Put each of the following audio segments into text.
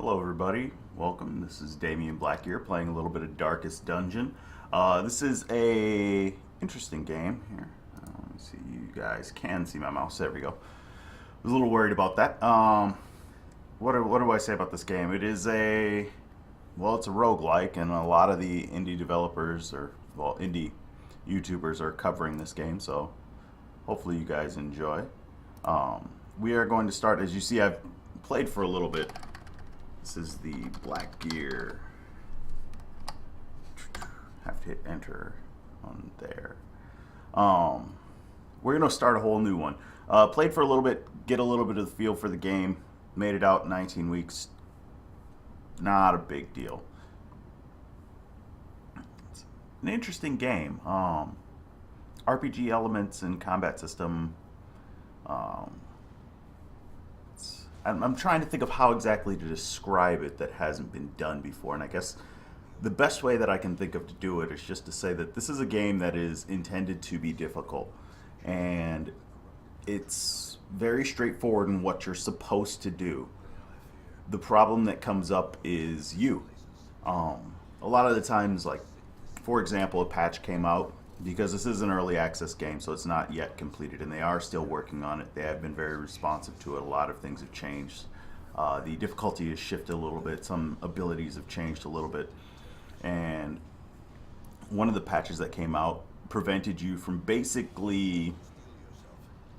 Hello everybody, welcome. This is Damionblackgear playing a little bit of Darkest Dungeon. This is a interesting game here. Let me see, you guys can see my mouse. There we go. I was a little worried about that. What do I say about this game? It is it's a roguelike, and a lot of the indie developers indie YouTubers are covering this game, so hopefully you guys enjoy. We are going to start, as you see, I've played for a little bit. This is the black gear. Have to hit enter on there. We're going to start a whole new one. Played for a little bit, get a little bit of the feel for the game. Made it out in 19 weeks. Not a big deal. It's an interesting game. RPG elements and combat system. I'm trying to think of how exactly to describe it that hasn't been done before, and I guess the best way that I can think of to do it is just to say that this is a game that is intended to be difficult, and it's very straightforward in what you're supposed to do. The problem that comes up is you. A lot of the times, like, for example, a patch came out because this is an early access game, so it's not yet completed, and they are still working on it. They have been very responsive to it. A lot of things have changed. The difficulty has shifted a little bit. Some abilities have changed a little bit. And one of the patches that came out prevented you from basically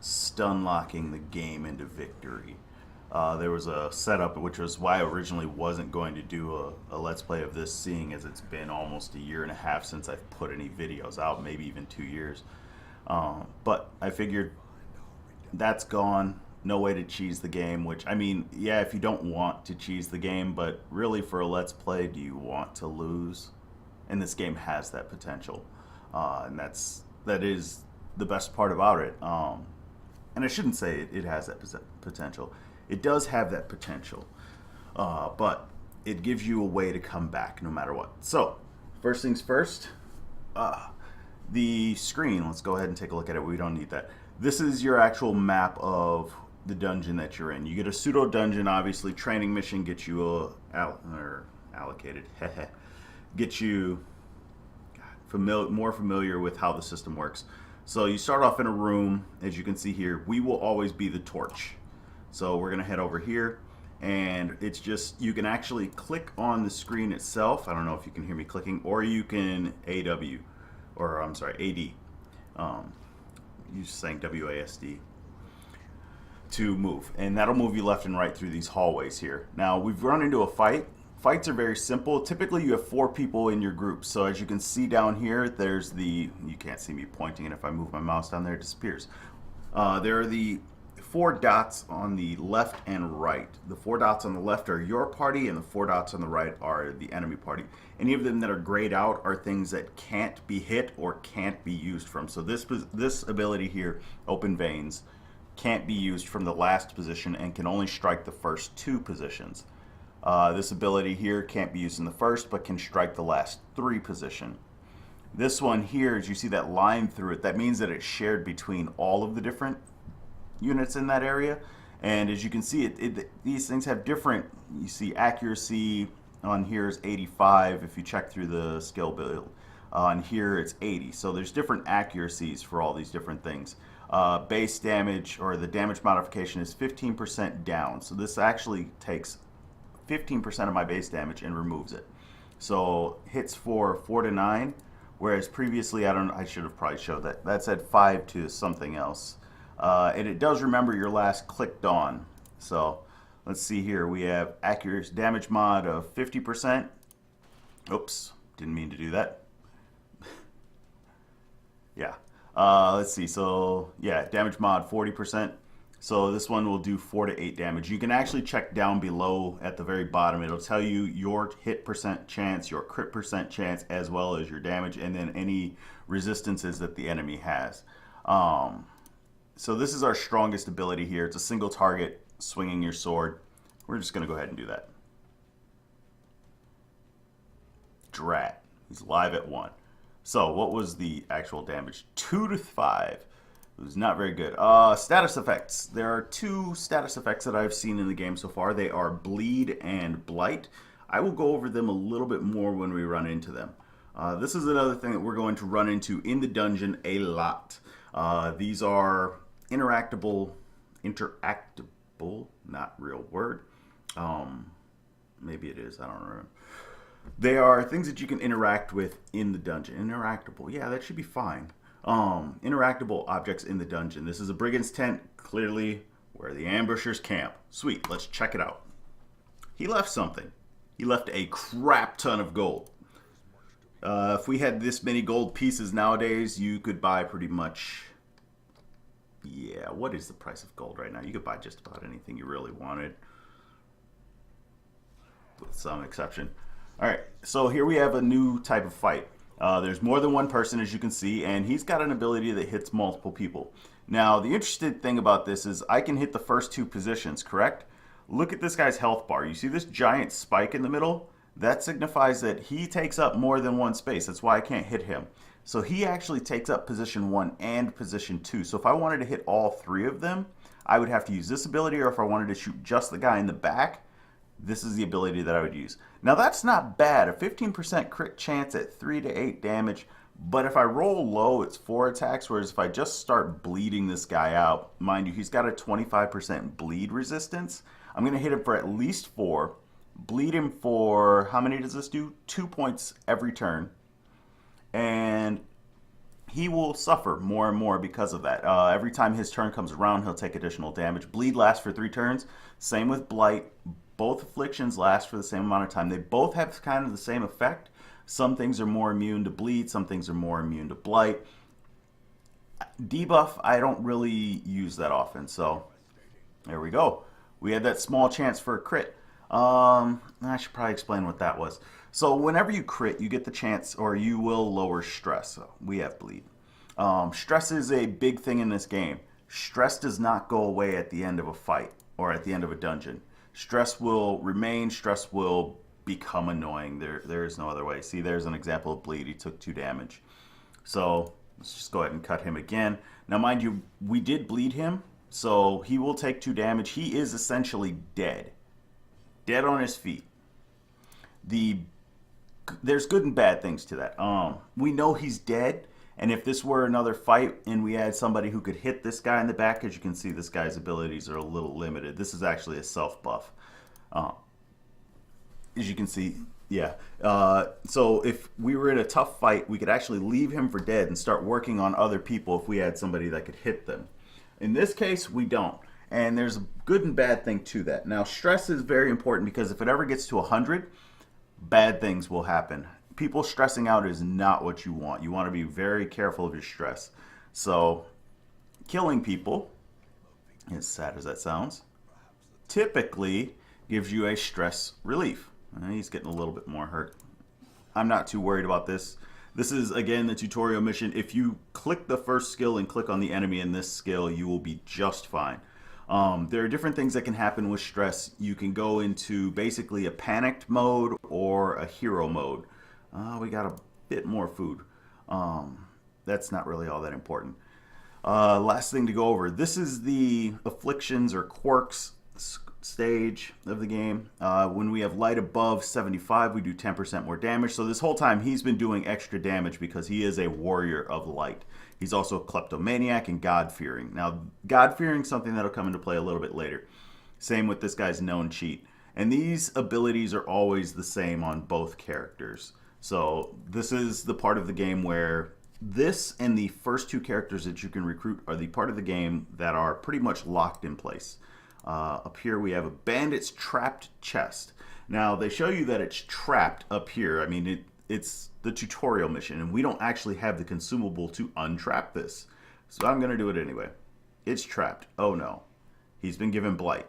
stun locking the game into victory. There was a setup, which was why I originally wasn't going to do a Let's Play of this, seeing as it's been almost a year and a half since I've put any videos out, maybe even 2 years. But I figured that's gone. No way to cheese the game, which, I mean, yeah, if you don't want to cheese the game, but really for a Let's Play, do you want to lose? And this game has that potential. And that is the best part about it. And I shouldn't say it has that potential. It does have that potential, but it gives you a way to come back no matter what. So, first things first, the screen, let's go ahead and take a look at it. We don't need that. This is your actual map of the dungeon that you're in. You get a pseudo dungeon, obviously. Training mission gets you allocated, get you more familiar with how the system works. So you start off in a room, as you can see here. We will always be the torch. So we're going to head over here, and it's just, you can actually click on the screen itself. I don't know if you can hear me clicking, or you can AD. You saying WASD to move, and that'll move you left and right through these hallways here. Now, we've run into a fight. Fights are very simple. Typically, you have 4 people in your group. So as you can see down here, there's you can't see me pointing, and if I move my mouse down there, it disappears. There are the 4 dots on the left and right. The 4 dots on the left are your party, and the 4 dots on the right are the enemy party. Any of them that are grayed out are things that can't be hit or can't be used from. So this ability here, Open Veins, can't be used from the last position and can only strike the first 2 positions. This ability here can't be used in the first, but can strike the last 3 position. This one here, as you see that line through it, that means that it's shared between all of the different units in that area. And as you can see, these things have different, you see accuracy on here is 85 if you check through the skill build. On here it's 80. So there's different accuracies for all these different things. Base damage, or the damage modification, is 15% down. So this actually takes 15% of my base damage and removes it. So hits for 4 to 9, whereas previously, I should have probably showed that. That said 5 to something else. And it does remember your last clicked on. So let's see here. We have accuracy damage mod of 50%. Oops, didn't mean to do that. Yeah. Let's see. So yeah, damage mod 40%. So this one will do 4 to 8 damage. You can actually check down below at the very bottom. It'll tell you your hit percent chance, your crit percent chance, as well as your damage, and then any resistances that the enemy has. So this is our strongest ability here. It's a single target, swinging your sword. We're just going to go ahead and do that. Drat. He's live at 1. So what was the actual damage? 2 to 5. It was not very good. Status effects. There are two status effects that I've seen in the game so far. They are Bleed and Blight. I will go over them a little bit more when we run into them. This is another thing that we're going to run into in the dungeon a lot. These are interactable, not real word. Maybe it is, I don't know. They are things that you can interact with in the dungeon. Interactable, yeah, that should be fine. Interactable objects in the dungeon. This is a brigand's tent, clearly where the ambushers camp. Sweet, let's check it out. He left something. He left a crap ton of gold. If we had this many gold pieces nowadays, you could buy pretty much... Yeah, what is the price of gold right now? You could buy just about anything you really wanted, with some exception. Alright, so here we have a new type of fight. There's more than one person, as you can see, and he's got an ability that hits multiple people. Now, the interesting thing about this is I can hit the first two positions, correct? Look at this guy's health bar. You see this giant spike in the middle? That signifies that he takes up more than one space. That's why I can't hit him. So he actually takes up position 1 and position 2. So if I wanted to hit all three of them, I would have to use this ability, or if I wanted to shoot just the guy in the back, this is the ability that I would use. Now that's not bad, a 15% crit chance at 3 to 8 damage, but if I roll low, it's 4 attacks, whereas if I just start bleeding this guy out, mind you, he's got a 25% bleed resistance, I'm going to hit him for at least 4, bleed him for, how many does this do? 2 points every turn, and he will suffer more and more because of that. Every time his turn comes around, he'll take additional damage. Bleed lasts for 3 turns, same with Blight. Both afflictions last for the same amount of time. They both have kind of the same effect. Some things are more immune to bleed, some things are more immune to blight. Debuff, I don't really use that often, so there we go. We had that small chance for a crit. I should probably explain what that was. So whenever you crit, you get the chance, or you will lower stress. So we have bleed. Stress is a big thing in this game. Stress does not go away at the end of a fight or at the end of a dungeon. Stress will remain, stress will become annoying. There is no other way. See, there's an example of bleed. He took 2 damage. So let's just go ahead and cut him again. Now, mind you, we did bleed him, so he will take 2 damage. He is essentially dead. Dead on his feet. There's good and bad things to that. We know he's dead, and if this were another fight and we had somebody who could hit this guy in the back, as you can see, this guy's abilities are a little limited. This is actually a self-buff. As you can see, yeah. So if we were in a tough fight, we could actually leave him for dead and start working on other people if we had somebody that could hit them. In this case, we don't. And there's a good and bad thing to that. Now, stress is very important because if it ever gets to 100, bad things will happen. People stressing out is not what you want. You want to be very careful of your stress. So, killing people, as sad as that sounds, typically gives you a stress relief. He's getting a little bit more hurt. I'm not too worried about this. This is, again, the tutorial mission. If you click the first skill and click on the enemy in this skill, you will be just fine. There are different things that can happen with stress. You can go into basically a panicked mode or a hero mode. We got a bit more food. That's not really all that important. Last thing to go over. This is the afflictions or quirks stage of the game. When we have light above 75, we do 10% more damage. So this whole time he's been doing extra damage because he is a warrior of light. He's also a kleptomaniac and God-fearing. Now, God-fearing is something that'll come into play a little bit later. Same with this guy's known cheat. And these abilities are always the same on both characters. So this is the part of the game where this and the first 2 characters that you can recruit are the part of the game that are pretty much locked in place. Up here we have a bandit's trapped chest. Now they show you that it's trapped up here. I mean, it's the tutorial mission, and we don't actually have the consumable to untrap this. So I'm going to do it anyway. It's trapped. Oh no. He's been given blight.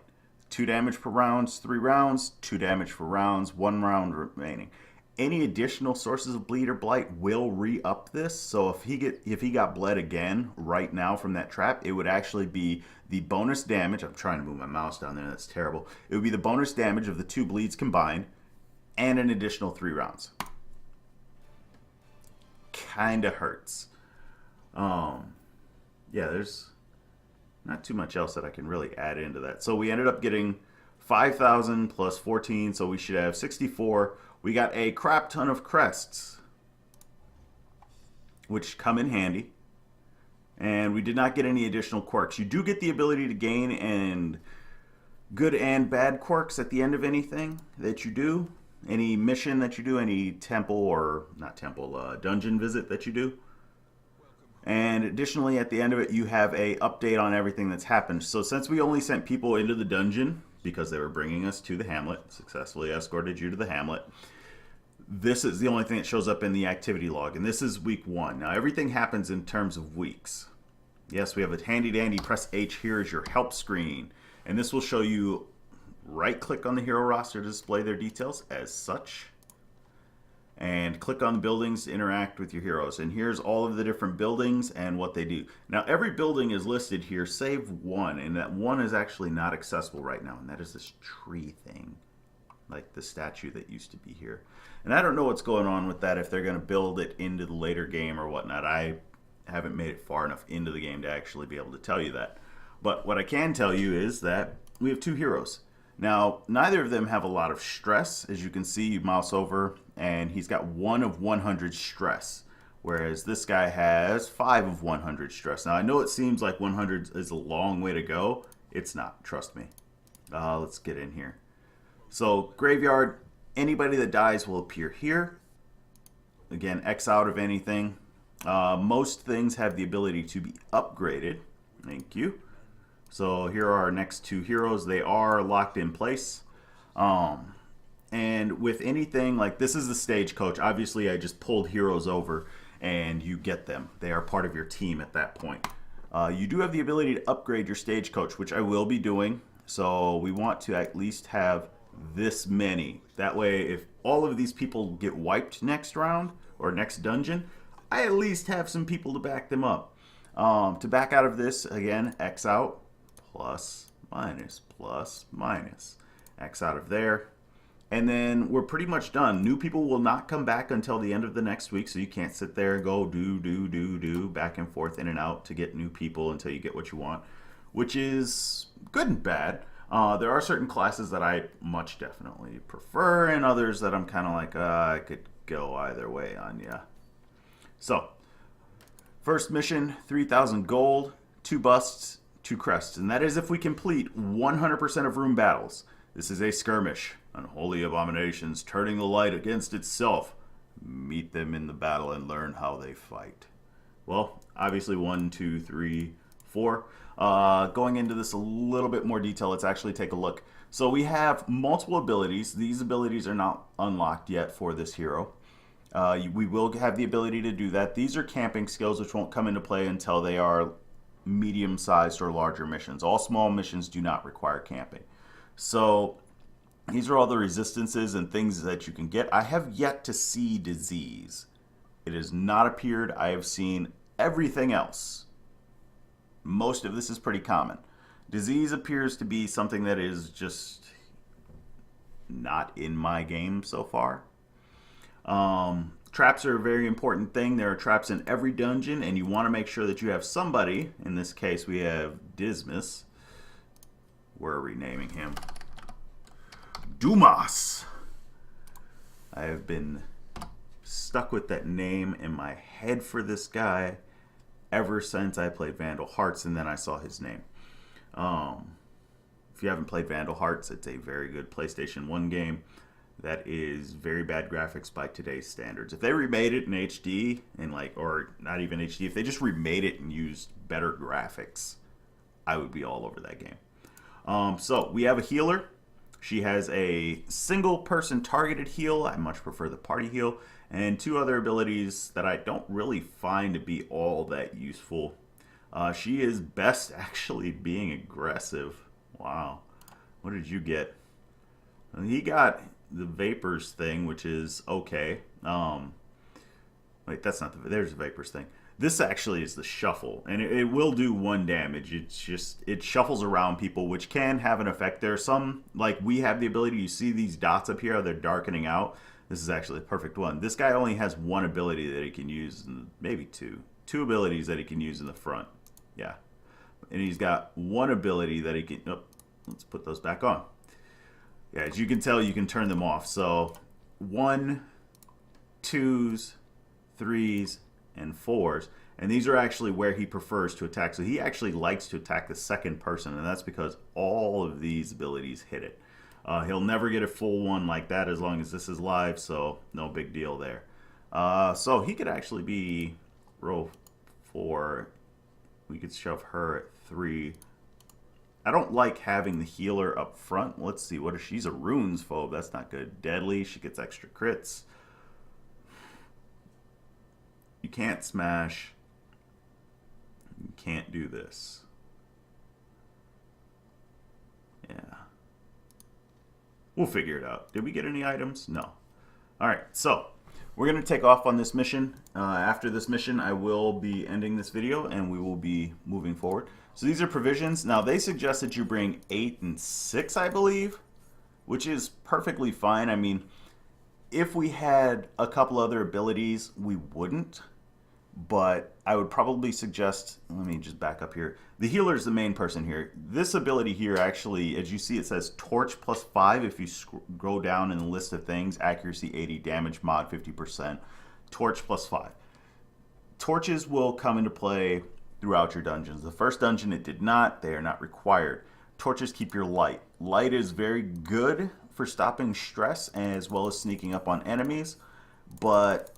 2 damage per rounds, 3 rounds, 2 damage per rounds, 1 round remaining. Any additional sources of bleed or blight will re-up this. So if he got bled again right now from that trap, it would actually be the bonus damage. I'm trying to move my mouse down there. That's terrible. It would be the bonus damage of the 2 bleeds combined and an additional 3 rounds. Kinda hurts. yeah, there's not too much else that I can really add into that. So we ended up getting 5,000 plus 14, so we should have 64. We got a crap ton of crests, which come in handy. And we did not get any additional quirks. You do get the ability to gain and good and bad quirks at the end of anything that you do. Any mission that you do, any temple or not temple, dungeon visit that you do. And additionally, at the end of it, you have a update on everything that's happened. So since we only sent people into the dungeon because they were bringing us to the hamlet, successfully escorted you to the hamlet, this is the only thing that shows up in the activity log. And this is week 1. Now, everything happens in terms of weeks. Yes, we have a handy dandy press H here is your help screen. And this will show you right click on the hero roster to display their details as such. And click on the buildings to interact with your heroes. And here's all of the different buildings and what they do. Now, every building is listed here, save one. And that one is actually not accessible right now. And that is this tree thing, like the statue that used to be here. And I don't know what's going on with that, if they're going to build it into the later game or whatnot. I haven't made it far enough into the game to actually be able to tell you that. But what I can tell you is that we have 2 heroes. Now, neither of them have a lot of stress. As you can see, you mouse over, and he's got 1 of 100 stress, whereas this guy has 5 of 100 stress. Now, I know it seems like 100 is a long way to go. It's not, trust me. Let's get in here. So, graveyard, anybody that dies will appear here. Again, X out of anything. Most things have the ability to be upgraded. Thank you. So here are our next 2 heroes. They are locked in place. And with anything, like this is the stagecoach. Obviously, I just pulled heroes over and you get them. They are part of your team at that point. You do have the ability to upgrade your stagecoach, which I will be doing. So we want to at least have this many. That way, if all of these people get wiped next round or next dungeon, I at least have some people to back them up. To back out of this, again, X out. Plus, minus. X out of there. And then we're pretty much done. New people will not come back until the end of the next week, so you can't sit there and go do, back and forth, in and out to get new people until you get what you want, which is good and bad. There are certain classes that I much definitely prefer, and others that I'm kind of like, I could go either way on ya. So, first mission, 3,000 gold, 2 busts, 2 crests, and that is if we complete 100% of room battles. This is a skirmish. Unholy abominations turning the light against itself. Meet them in the battle and learn how they fight. Well, obviously 1, 2, 3, 4. Going into this a little bit more detail, let's actually take a look. So we have multiple abilities. These abilities are not unlocked yet for this hero. We will have the ability to do that. These are camping skills, which won't come into play until they are medium-sized or larger missions. All small missions do not require camping. So these are all the resistances and things that you can get. I have yet to see disease. It has not appeared. I have seen everything else. Most of this is pretty common. Disease appears to be something that is just not in my game so far. Traps are a very important thing. There are traps in every dungeon, and you want to make sure that you have somebody. In this case, we have Dismas. We're renaming him Dumas. I have been stuck with that name in my head for this guy ever since I played Vandal Hearts, and then I saw his name. If you haven't played Vandal Hearts, it's a very good PlayStation 1 game that is very bad graphics by today's standards. If they remade it in HD, and or not even HD, if they just remade it and used better graphics, I would be all over that game. So we have a healer. She has a single person targeted heal. I much prefer the party heal. And 2 other abilities that I don't really find to be all that useful. She is best actually being aggressive. Wow. What did you get? He got the vapors thing, which is okay. Wait, that's not there's the vapors thing. This actually is the shuffle, and it will do 1 damage. It's just, it shuffles around people, which can have an effect. There are some, like we have the ability, you see these dots up here, they're darkening out. This is actually the perfect one. This guy only has 1 ability that he can use, maybe 2. 2 abilities that he can use in the front. Yeah. And he's got one ability that he can... Oh, let's put those back on. Yeah, as you can tell, you can turn them off. So 1, 2s, 3s, and 4s. And these are actually where he prefers to attack. So he actually likes to attack the second person, and that's because all of these abilities hit it. He'll never get a full one like that as long as this is live, so no big deal there. So he could actually be row 4. We could shove her at 3. I don't like having the healer up front. Let's see, what if she's a runes phobe? That's not good. Deadly, she gets extra crits. You can't smash. You can't do this. Yeah. We'll figure it out. Did we get any items? No. Alright, so we're going to take off on this mission. After this mission, I will be ending this video and we will be moving forward. So these are provisions. Now, they suggest that you bring 8 and 6, I believe, which is perfectly fine. I mean, if we had a couple other abilities, we wouldn't. But I would probably suggest, let me just back up here. The healer is the main person here. This ability here actually, as you see, it says torch plus 5. If you go down in the list of things, accuracy 80, damage mod 50%, torch plus 5. Torches will come into play throughout your dungeons. The first dungeon it did not. They are not required. Torches keep your light. Light is very good for stopping stress as well as sneaking up on enemies, but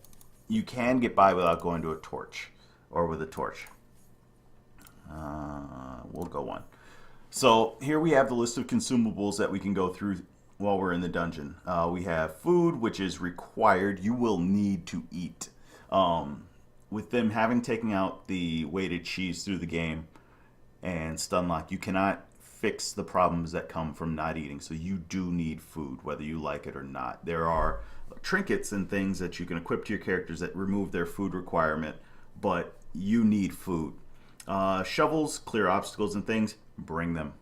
you can get by without going to a torch or with a torch. We'll go on. So here we have the list of consumables that we can go through while we're in the dungeon. We have food, which is required. You will need to eat. With them having taken out the weighted cheese through the game and stun lock, you cannot fix the problems that come from not eating. So you do need food, whether you like it or not. There are trinkets and things that you can equip to your characters that remove their food requirement, but you need food. Shovels, clear obstacles and things, bring them.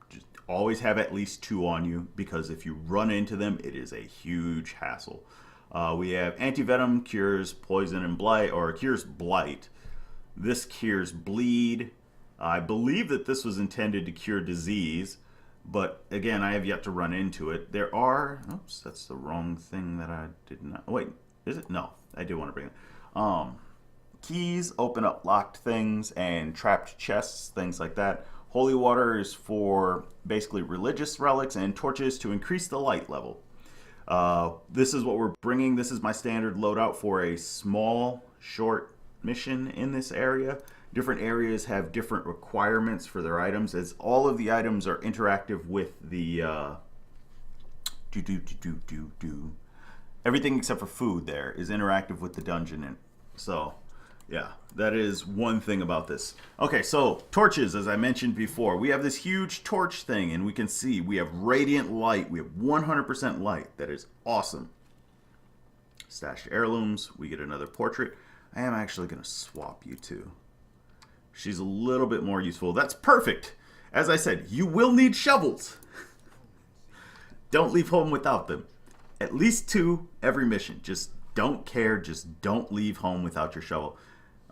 Just always have at least 2 on you, because if you run into them, it is a huge hassle. We have anti-venom, cures poison and blight, or cures blight. This cures bleed. I believe that this was intended to cure disease, but again, I have yet to run into it. There are, oops, that's the wrong thing that I did not, wait, is it? No, I do want to bring it. Keys open up locked things and trapped chests, things like that. Holy water is for basically religious relics, and torches to increase the light level. This is what we're bringing. This is my standard loadout for a small, short mission in this area. Different areas have different requirements for their items, as all of the items are interactive with the everything except for food there is interactive with the dungeon. And so yeah, that is one thing about this. Okay, so torches, as I mentioned before, we have this huge torch thing, and we can see we have radiant light. We have 100% light. That is awesome. Stashed heirlooms. We get another portrait. I am actually going to swap you two. She's a little bit more useful. That's perfect. As I said, you will need shovels. Don't leave home without them. At least 2 every mission. Just don't care. Just don't leave home without your shovel.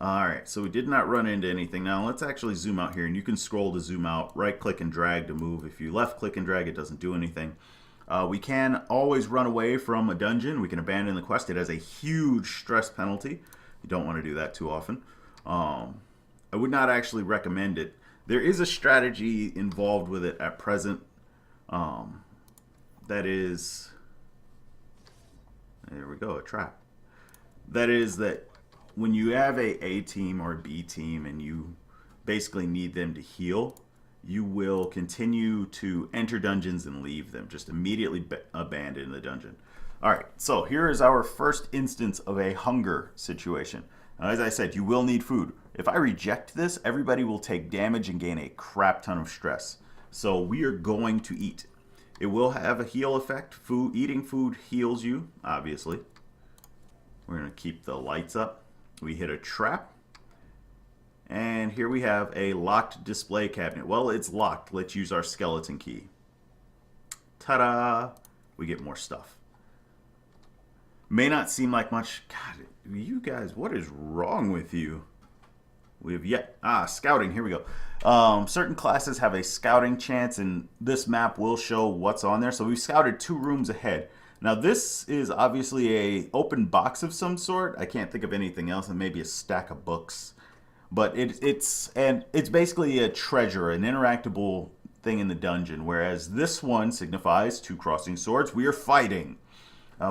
Alright, so we did not run into anything. Now let's actually zoom out here, and you can scroll to zoom out. Right click and drag to move. If you left click and drag, it doesn't do anything. We can always run away from a dungeon. We can abandon the quest. It has a huge stress penalty. You don't want to do that too often. I would not actually recommend it. There is a strategy involved with it at present. That is... There we go, a trap. That is that when you have a team or a B team and you basically need them to heal, you will continue to enter dungeons and leave them. Just immediately abandon the dungeon. Alright, so here is our first instance of a hunger situation. Now, as I said, you will need food. If I reject this, everybody will take damage and gain a crap ton of stress. So we are going to eat. It will have a heal effect. Eating food heals you, obviously. We're going to keep the lights up. We hit a trap. And here we have a locked display cabinet. Well, it's locked. Let's use our skeleton key. Ta-da! We get more stuff. May not seem like much. God, you guys, what is wrong with you? We have yet scouting. Here we go. Certain classes have a scouting chance, and this map will show what's on there. So we've scouted 2 rooms ahead. Now this is obviously a open box of some sort. I can't think of anything else, and maybe a stack of books. But it's basically a treasure, an interactable thing in the dungeon. Whereas this one signifies 2 crossing swords. We are fighting.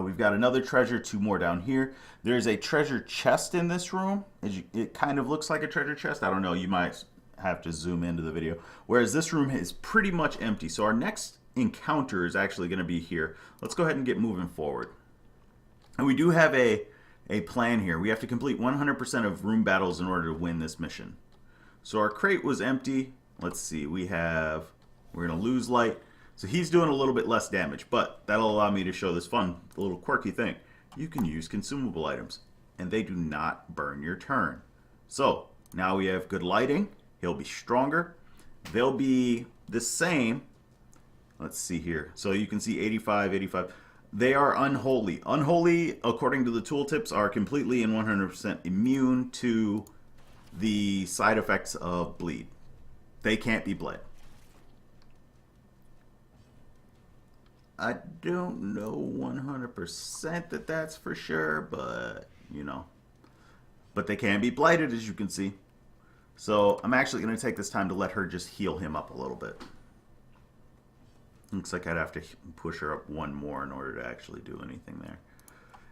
We've got another treasure, 2 more down here. There's a treasure chest in this room. It kind of looks like a treasure chest. I don't know. You might have to zoom into the video. Whereas this room is pretty much empty. So our next encounter is actually going to be here. Let's go ahead and get moving forward. And we do have a plan here. We have to complete 100% of room battles in order to win this mission. So our crate was empty. Let's see. We're going to lose light. So he's doing a little bit less damage, but that'll allow me to show this fun, little quirky thing. You can use consumable items, and they do not burn your turn. So now we have good lighting. He'll be stronger. They'll be the same. Let's see here. So you can see 85, 85. They are unholy. Unholy, according to the tooltips, are completely and 100% immune to the side effects of bleed. They can't be bled. I don't know 100% that that's for sure, but, you know. But they can be blighted, as you can see. So I'm actually going to take this time to let her just heal him up a little bit. Looks like I'd have to push her up 1 more in order to actually do anything there.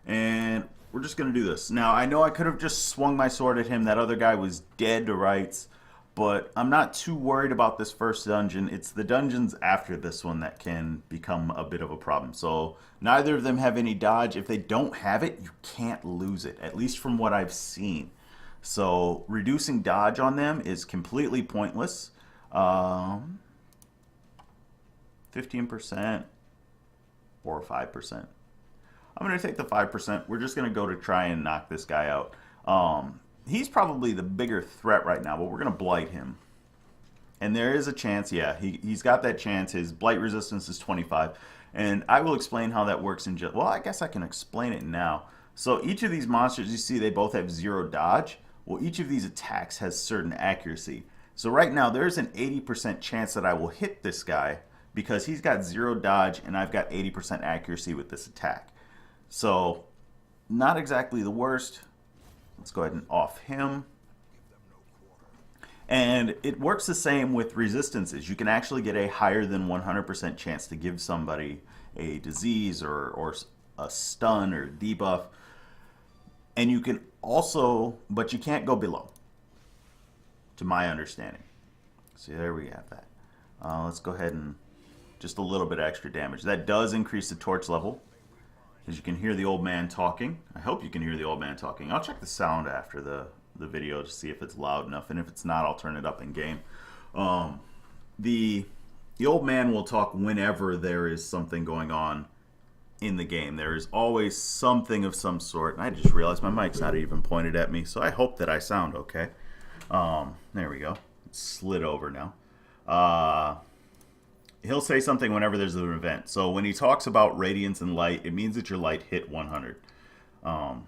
And we're just going to do this. Now, I know I could have just swung my sword at him. That other guy was dead to rights. But I'm not too worried about this first dungeon. It's the dungeons after this one that can become a bit of a problem. So neither of them have any dodge. If they don't have it, you can't lose it, at least from what I've seen. So reducing dodge on them is completely pointless. 15% or 5%. I'm going to take the 5%. We're just going to go to try and knock this guy out. He's probably the bigger threat right now, but we're going to blight him. And there is a chance, yeah, he's got that chance. His blight resistance is 25. And I will explain how that works in just... Well, I guess I can explain it now. So each of these monsters, you see, they both have 0 dodge. Well, each of these attacks has certain accuracy. So right now, there's an 80% chance that I will hit this guy because he's got 0 dodge and I've got 80% accuracy with this attack. So, not exactly the worst. Let's go ahead and off him. And it works the same with resistances. You can actually get a higher than 100% chance to give somebody a disease or a stun or debuff. And you can also, but you can't go below, to my understanding. So there we have that. Let's go ahead and just a little bit extra damage. That does increase the torch level. As you can hear the old man talking. I hope you can hear the old man talking. I'll check the sound after the video to see if it's loud enough, and if it's not, I'll turn it up in game. The old man will talk whenever there is something going on in the game. There is always something of some sort. And I just realized my mic's not even pointed at me, so I hope that I sound okay. There we go. It slid over now. He'll say something whenever there's an event. So when he talks about radiance and light, it means that your light hit 100. And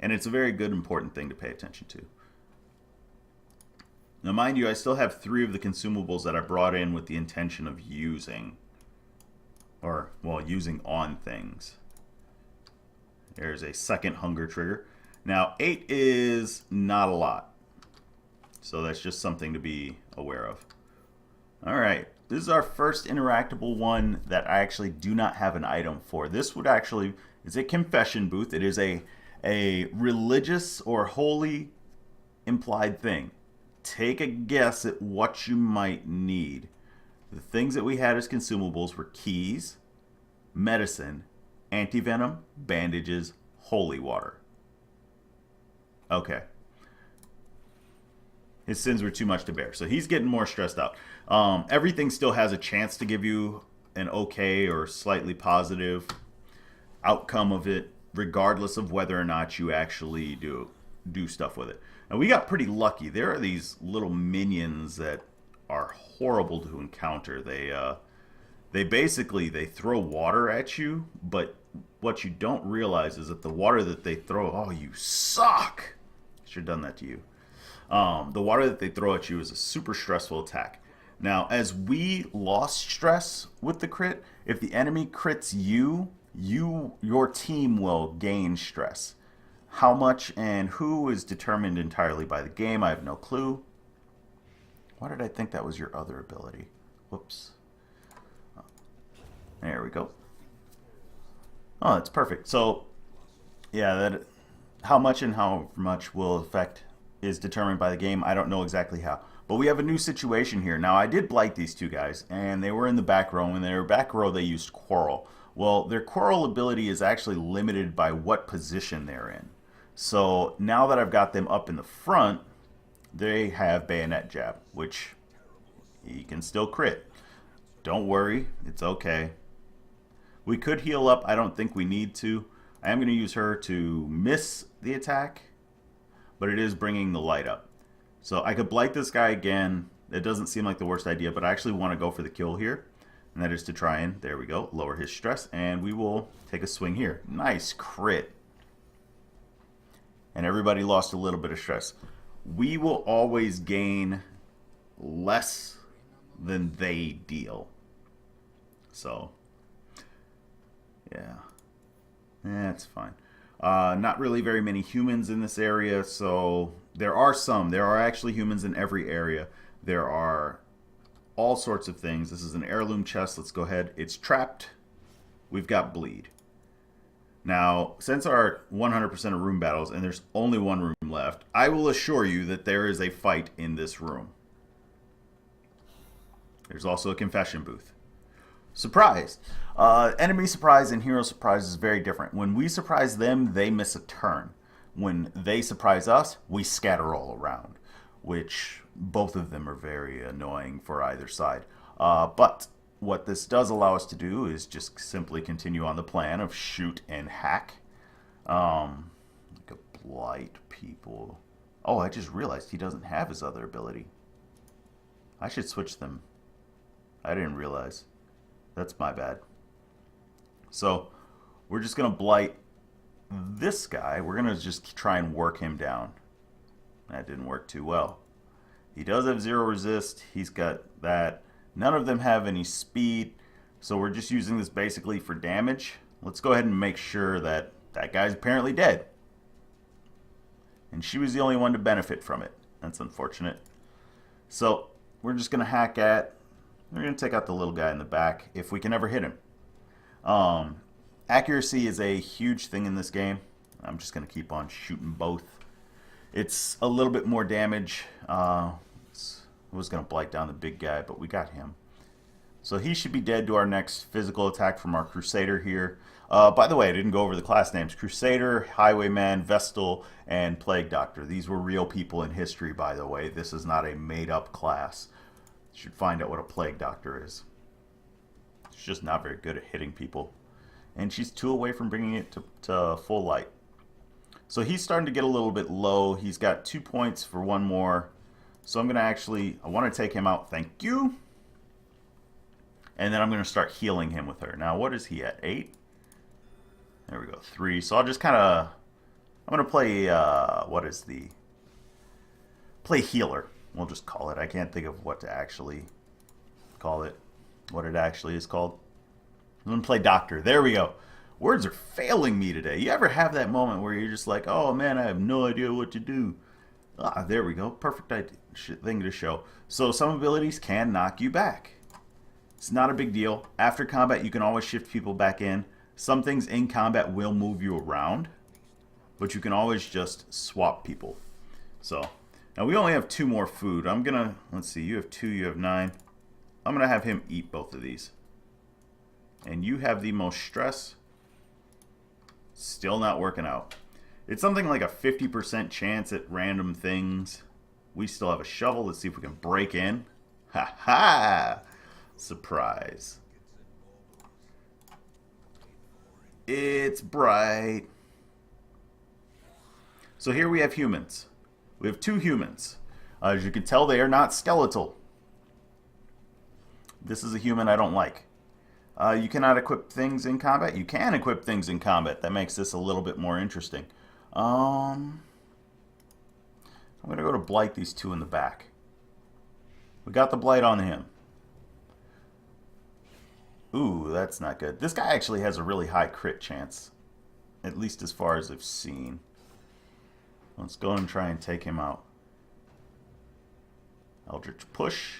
it's a very good, important thing to pay attention to. Now, mind you, I still have 3 of the consumables that I brought in with the intention of using. Or, well, using on things. There's a second hunger trigger. Now, 8 is not a lot. So that's just something to be aware of. Alright, this is our first interactable one that I actually do not have an item for. This would actually, is a confession booth. It is a religious or holy implied thing. Take a guess at what you might need. The things that we had as consumables were keys, medicine, antivenom, bandages, holy water. Okay. His sins were too much to bear. So he's getting more stressed out. Everything still has a chance to give you an okay or slightly positive outcome of it, regardless of whether or not you actually do stuff with it. And we got pretty lucky. There are these little minions that are horrible to encounter. They basically throw water at you, but what you don't realize is that the water that they throw, oh, you suck! It's Should have done that to you. The water that they throw at you is a super stressful attack. Now, as we lost stress with the crit, if the enemy crits you, your team will gain stress. How much and who is determined entirely by the game. I have no clue. Why did I think that was your other ability? Whoops. There we go. Oh, that's perfect. So, yeah, that how much and how much will affect is determined by the game. I don't know exactly how. But we have a new situation here. Now, I did blight these two guys, and they were in the back row. When they were back row, they used Quarrel. Well, their Quarrel ability is actually limited by what position they're in. So now that I've got them up in the front, they have Bayonet Jab, which he can still crit. Don't worry, it's okay. We could heal up. I don't think we need to. I am going to use her to miss the attack, but it is bringing the light up. So I could blight this guy again. It doesn't seem like the worst idea, but I actually want to go for the kill here. And that is to try and, there we go, lower his stress. And we will take a swing here. Nice crit. And everybody lost a little bit of stress. We will always gain less than they deal. So, yeah. That's fine. Not really very many humans in this area, so there are some. There are actually humans in every area. There are all sorts of things. This is an heirloom chest. Let's go ahead. It's trapped. We've got bleed. Now, since our 100% of room battles, and there's only one room left, I will assure you that there is a fight in this room. There's also a confession booth. Surprise! Enemy surprise and hero surprise is very different. When we surprise them, they miss a turn. When they surprise us, we scatter all around, which both of them are very annoying for either side. But what this does allow us to do is just simply continue on the plan of shoot and hack. Like a blight people. Oh, I just realized he doesn't have his other ability. I should switch them. I didn't realize. That's my bad. So, we're just going to blight this guy. We're going to just try and work him down. That didn't work too well. He does have 0 resist. He's got that. None of them have any speed. So we're just using this basically for damage. Let's go ahead and make sure that that guy's apparently dead. And she was the only one to benefit from it. That's unfortunate. So, we're just going to hack at... We're going to take out the little guy in the back if we can ever hit him. Accuracy is a huge thing in this game. I'm just going to keep on shooting both. It's a little bit more damage. I was going to blight down the big guy, but we got him. So he should be dead to our next physical attack from our Crusader here. By the way, I didn't go over the class names. Crusader, Highwayman, Vestal, and Plague Doctor. These were real people in history, by the way. This is not a made-up class. Should find out what a Plague Doctor is. She's just not very good at hitting people. And she's 2 away from bringing it to full light. So he's starting to get a little bit low. He's got 2 points for 1 more. So I'm going to actually, I want to take him out. Thank you. And then I'm going to start healing him with her. Now, what is he at? 8? There we go. 3. So I'll just kind of, I'm going to play, play healer. We'll just call it. I can't think of what to actually call it. What it actually is called. I'm going to play doctor. There we go. Words are failing me today. You ever have that moment where you're just like, oh man, I have no idea what to do. Ah, there we go. Perfect thing to show. So some abilities can knock you back. It's not a big deal. After combat, you can always shift people back in. Some things in combat will move you around, but you can always just swap people. So... Now, we only have 2 more food. I'm going to, let's see, you have 2, you have 9. I'm going to have him eat both of these. And you have the most stress. Still not working out. It's something like a 50% chance at random things. We still have a shovel. Let's see if we can break in. Ha ha! Surprise. It's bright. So here we have humans. We have 2 humans. As you can tell, they are not skeletal. This is a human I don't like. You cannot equip things in combat. You can equip things in combat. That makes this a little bit more interesting. I'm going to go to blight these two in the back. We got the blight on him. Ooh, that's not good. This guy actually has a really high crit chance. At least as far as I've seen. Let's go and try and take him out. Eldritch push.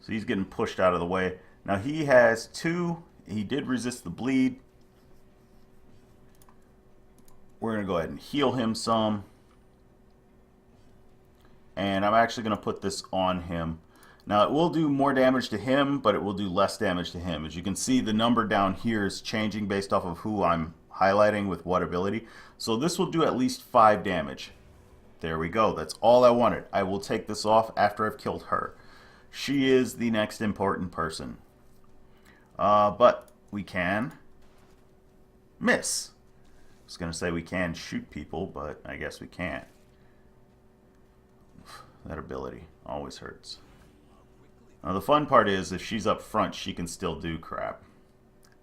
So he's getting pushed out of the way. Now he has 2. He did resist the bleed. We're going to go ahead and heal him some. And I'm actually going to put this on him. Now it will do more damage to him, but it will do less damage to him. As you can see, the number down here is changing based off of who I'm highlighting with what ability. So this will do at least 5 damage. There we go. That's all I wanted. I will take this off after I've killed her. She is the next important person. But we can miss. I was going to say we can shoot people, but I guess we can't. That ability always hurts. Now the fun part is if she's up front, she can still do crap.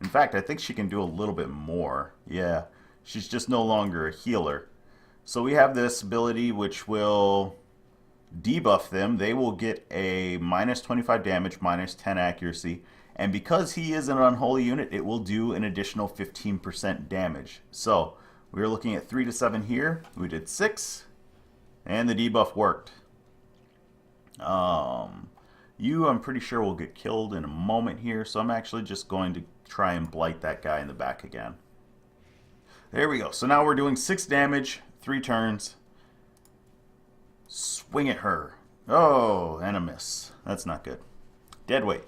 In fact, I think she can do a little bit more. Yeah, she's just no longer a healer. So we have this ability which will debuff them. They will get a minus 25 damage, minus 10 accuracy. And because he is an unholy unit, it will do an additional 15% damage. So we were looking at 3 to 7 here. We did 6. And the debuff worked. You, I'm pretty sure, will get killed in a moment here. So I'm actually just going to try and blight that guy in the back again. There we go. So now we're doing 6 damage, 3 turns. Swing at her. Oh, and a miss. That's not good. Dead weight.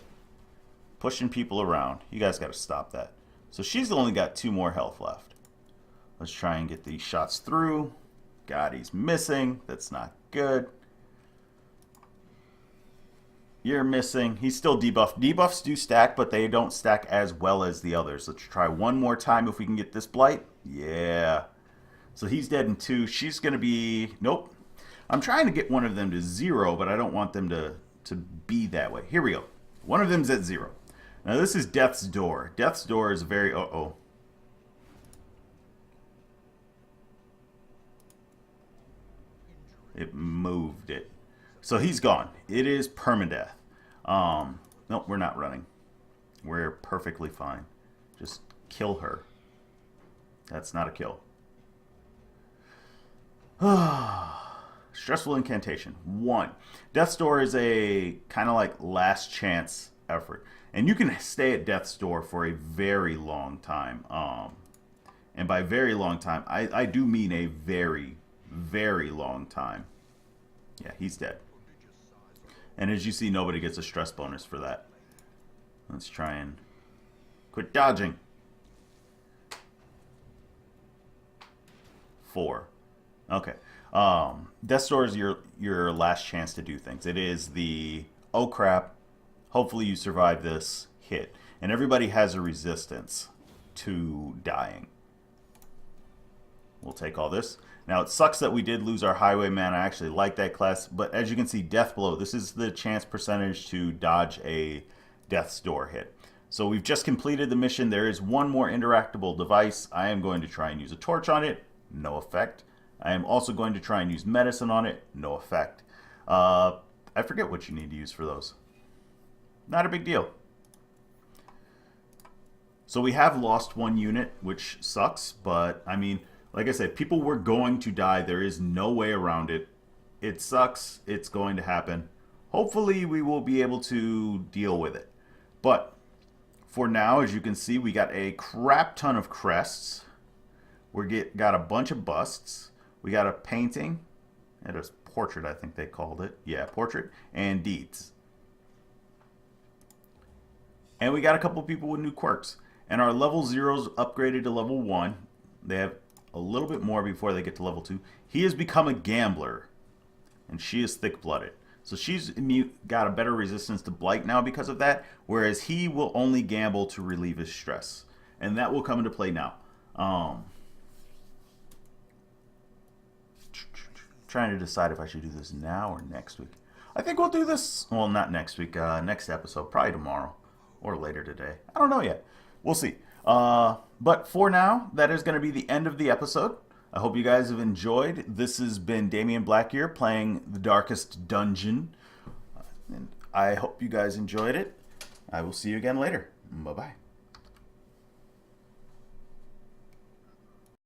Pushing people around. You guys got to stop that. So she's only got 2 more health left. Let's try and get these shots through. God, he's missing. That's not good. You're missing. He's still debuffed. Debuffs do stack, but they don't stack as well as the others. Let's try one more time if we can get this blight. Yeah. So he's dead in 2. She's going to be... Nope. I'm trying to get one of them to 0, but I don't want them to be that way. Here we go. One of them's at 0. Now this is Death's Door. Death's Door is very... Uh-oh. It moved it. So he's gone. It is permadeath. Nope, we're not running. We're perfectly fine. Just kill her. That's not a kill. Stressful incantation. 1. Death's Door is a kind of like last chance effort. And you can stay at Death's Door for a very long time. And by very long time, I do mean a very, very long time. Yeah, he's dead. And as you see, nobody gets a stress bonus for that. Let's try and quit dodging. 4. Okay. Death's Door is your last chance to do things. It is the, oh crap, hopefully you survive this hit. And everybody has a resistance to dying. We'll take all this. Now, it sucks that we did lose our Highwayman. I actually like that class. But as you can see, Death Blow. This is the chance percentage to dodge a Death's Door hit. So we've just completed the mission. There is one more interactable device. I am going to try and use a torch on it. No effect. I am also going to try and use medicine on it. No effect. I forget what you need to use for those. Not a big deal. So we have lost 1 unit, which sucks. But, I mean... Like I said, people were going to die. There is no way around it. It sucks. It's going to happen. Hopefully, we will be able to deal with it. But for now, as you can see, we got a crap ton of crests. Got a bunch of busts. We got a painting. It was portrait, I think they called it. Yeah, portrait. And deeds. And we got a couple people with new quirks. And our level 0's upgraded to level 1. They have a little bit more before they get to level 2. He has become a gambler, and she is thick-blooded. So she's got a better resistance to blight now because of that, whereas he will only gamble to relieve his stress. And that will come into play now. Trying to decide if I should do this now or next week. I think we'll do this, well, not next week, next episode, probably tomorrow or later today. I don't know yet. We'll see. But for now, that is going to be the end of the episode. I hope you guys have enjoyed. This has been Damionblackgear playing The Darkest Dungeon. And I hope you guys enjoyed it. I will see you again later. Bye-bye.